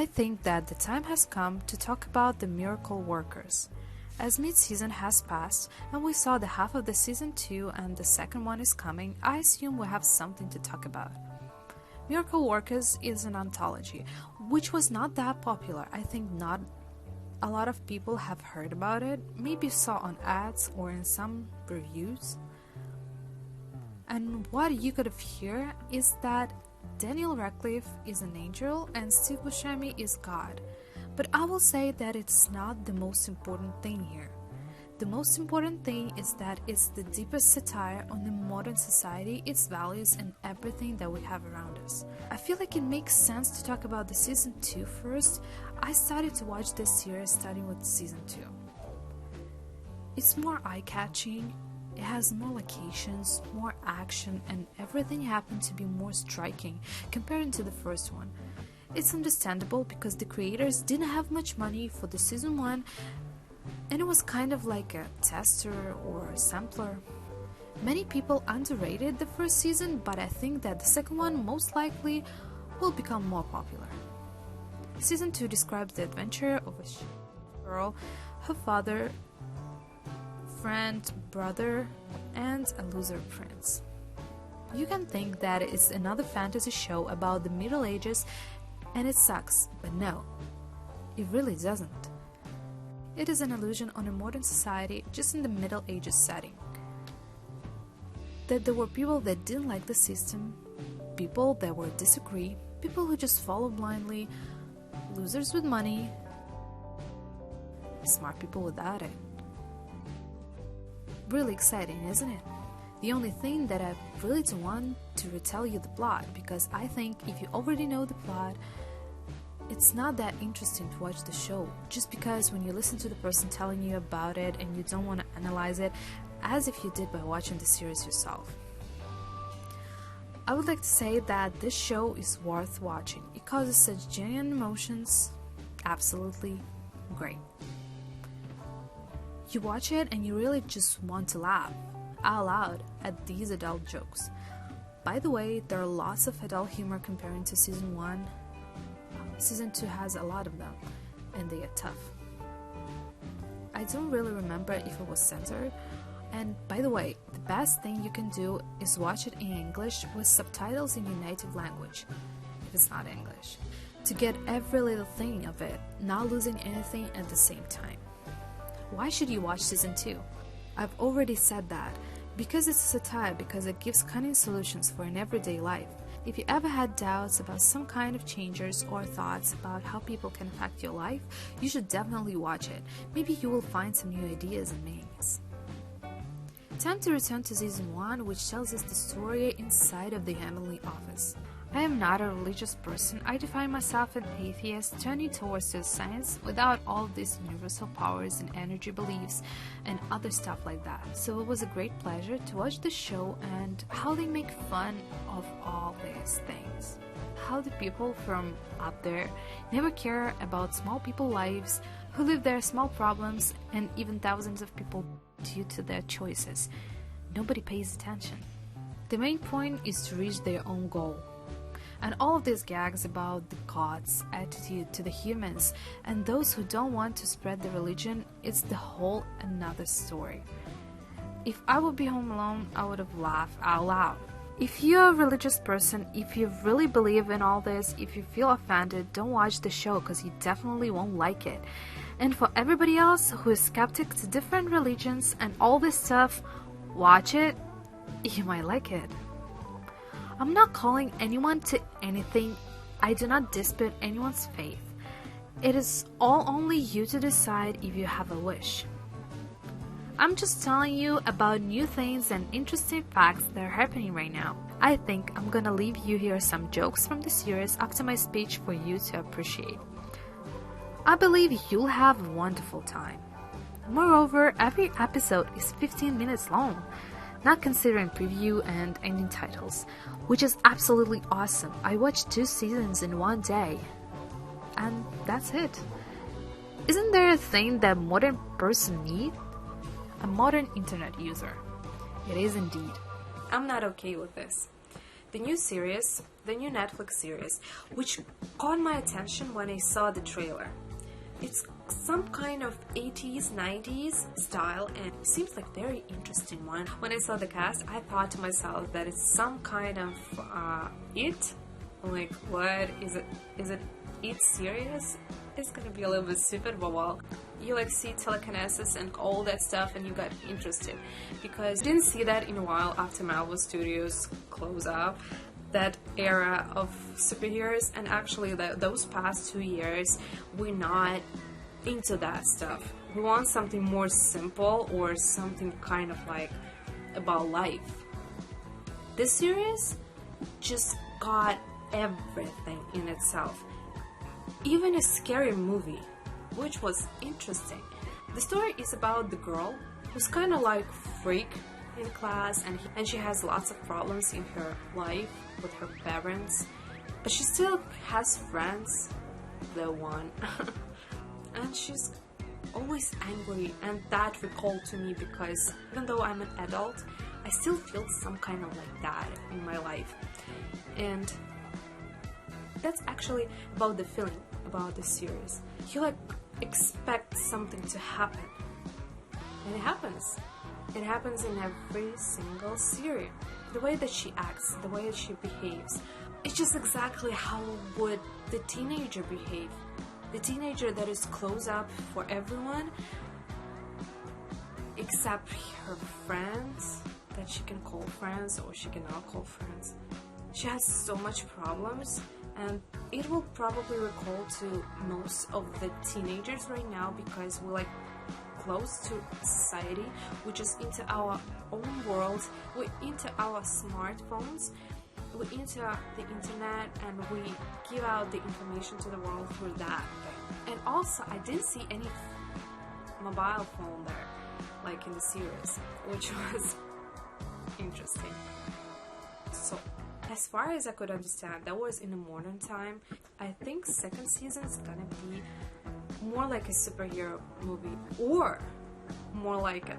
I think that the time has come to talk about the miracle workers. As mid-season has passed and we saw the half of the season 2 and the second one is coming, I assume we have something to talk about. Miracle Workers is an anthology, which was not that popular. I think not a lot of people have heard about it, maybe saw on ads or in some reviews. And what you could hear is that Daniel Radcliffe is an angel and Steve Buscemi is God. But I will say that it's not the most important thing here. The most important thing is that it's the deepest satire on the modern society, its values, and everything that we have around us. I feel like it makes sense to talk about the season 2 first. I started to watch this series starting with season 2. It's more eye-catching, it has more locations, more action, and everything happened to be more striking compared to the first one. It's understandable because the creators didn't have much money for the season 1, and it was kind of like a tester or a sampler. Many people underrated the first season, but I think that the second one most likely will become more popular. Season 2 describes the adventure of a girl, her father, friend, brother, and a loser prince. You can think that it's another fantasy show about the Middle Ages and it sucks, but no, it really doesn't. It is an illusion on a modern society just in the Middle Ages setting. That there were people that didn't like the system, people that were disagree, people who just follow blindly, losers with money, smart people without it. Really exciting, isn't it? The only thing that I really don't want to retell you the plot, because I think if you already know the plot, it's not that interesting to watch the show, just because when you listen to the person telling you about it and you don't want to analyze it as if you did by watching the series yourself. I would like to say that this show is worth watching. It causes such genuine emotions, absolutely great. You watch it and you really just want to laugh out loud at these adult jokes. By the way, there are lots of adult humor comparing to season 1. Season 2 has a lot of them, and they are tough. I don't really remember if it was censored, and by the way, the best thing you can do is watch it in English with subtitles in your native language, if it's not English, to get every little thing of it, not losing anything at the same time. Why should you watch season 2? I've already said that, because it's a satire, because it gives cunning solutions for an everyday life. If you ever had doubts about some kind of changes or thoughts about how people can affect your life, you should definitely watch it. Maybe you will find some new ideas and meanings. Time to return to season 1, which tells us the story inside of the Heavenly Office. I am not a religious person. I define myself an atheist, turning towards the science without all these universal powers and energy beliefs and other stuff like that. So it was a great pleasure to watch the show and how they make fun of all these things. How the people from up there never care about small people's lives, who live their small problems, and even thousands of people due to their choices. Nobody pays attention. The main point is to reach their own goal. And all of these gags about the gods' attitude to the humans and those who don't want to spread the religion, it's the whole another story. If I would be home alone, I would have laughed out loud. If you're a religious person, if you really believe in all this, if you feel offended, don't watch the show because you definitely won't like it. And for everybody else who is skeptic to different religions and all this stuff, watch it. You might like it. I'm not calling anyone to anything. I do not dispute anyone's faith. It is all only you to decide if you have a wish. I'm just telling you about new things and interesting facts that are happening right now. I think I'm gonna leave you here some jokes from the series after my speech for you to appreciate. I believe you'll have a wonderful time. Moreover, every episode is 15 minutes long, not considering preview and ending titles, which is absolutely awesome. I watched 2 seasons in one day, and that's it. Isn't there a thing that modern person need? A modern internet user. It is indeed. I'm not okay with this. The new series, the new Netflix series, which caught my attention when I saw the trailer. It's some kind of 80s, 90s style, and it seems like very interesting one. When I saw the cast, I thought to myself that it's some kind of It? Like, what is it? Is it serious? It's gonna be a little bit stupid, but well, you like see telekinesis and all that stuff and you got interested, because I didn't see that in a while after Marvel Studios close up that era of superheroes, and actually those past 2 years we're not into that stuff. We want something more simple or something kind of like about life. This series just got everything in itself, even a scary movie, which was interesting. The story is about the girl who's kind of like freak in class, and she has lots of problems in her life with her parents, but she still has friends, the one. And she's always angry, and that recalled to me because even though I'm an adult, I still feel some kind of like that in my life. And that's actually about the feeling about the series. You like expect something to happen, and it happens. It happens in every single series. The way that she acts, the way that she behaves, it's just exactly how would the teenager behave. The teenager that is close up for everyone except her friends that she can call friends or she cannot call friends. She has so much problems, and it will probably recall to most of the teenagers right now, because we're like close to society, we're just into our own world, we're into our smartphones, we're into the internet, and we give out the information to the world through that thing. And also, I didn't see any mobile phone there, like in the series, which was interesting. So, as far as I could understand, that was in the modern time. I think second season is gonna be more like a superhero movie or more like a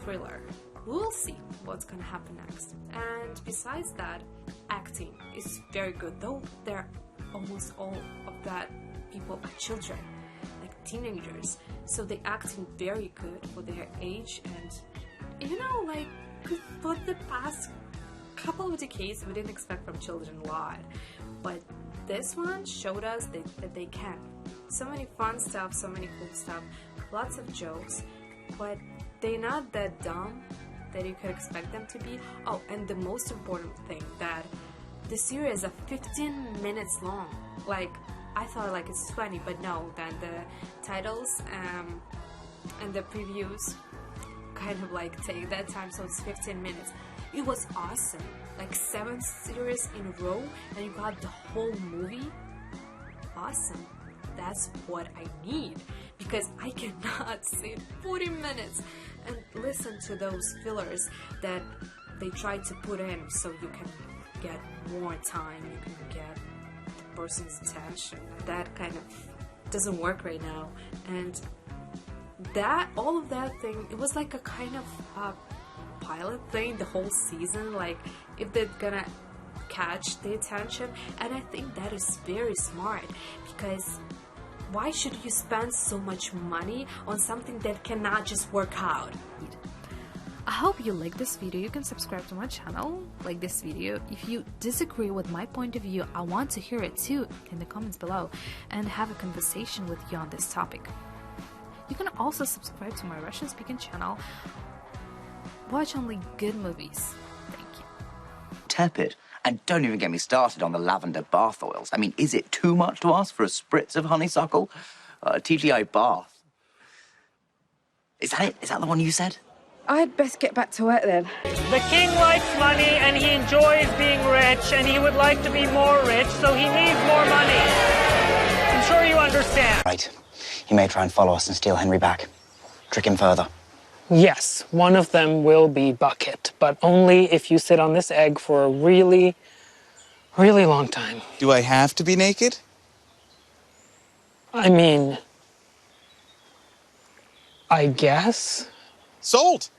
thriller. We'll see what's gonna happen next. And besides that, acting is very good, though they're almost all of that people are children, like teenagers, so they acting very good for their age. And you know, like for the past couple of decades we didn't expect from children a lot, but this one showed us that they can. So many fun stuff, so many cool stuff, lots of jokes, but they're not that dumb that you could expect them to be. Oh, and the most important thing, that the series is 15 minutes long. Like, I thought like it's 20, but no, then the titles and the previews kind of like take that time, so it's 15 minutes. It was awesome, like 7 series in a row, and you got the whole movie. Awesome. That's what I need, because I cannot sit 40 minutes and listen to those fillers that they try to put in so you can get more time, you can get the person's attention. That kind of doesn't work right now. And that, all of that thing, it was like a kind of pilot thing the whole season, like if they're gonna catch the attention. And I think that is very smart, because why should you spend so much money on something that cannot just work out? I hope you like this video. You can subscribe to my channel, like this video. If you disagree with my point of view, I want to hear it too in the comments below and have a conversation with you on this topic. You can also subscribe to my Russian speaking channel. Watch only good movies. Thank you. Tepid. And don't even get me started on the lavender bath oils. I mean, is it too much to ask for a spritz of honeysuckle? TGI bath. Is that it? Is that the one you said? I'd best get back to work then. The king likes money and he enjoys being rich, and he would like to be more rich, so he needs more money. I'm sure you understand. Right. He may try and follow us and steal Henry back. Trick him further. Yes, one of them will be Bucket, but only if you sit on this egg for a really, really long time. Do I have to be naked? I mean, I guess. Sold!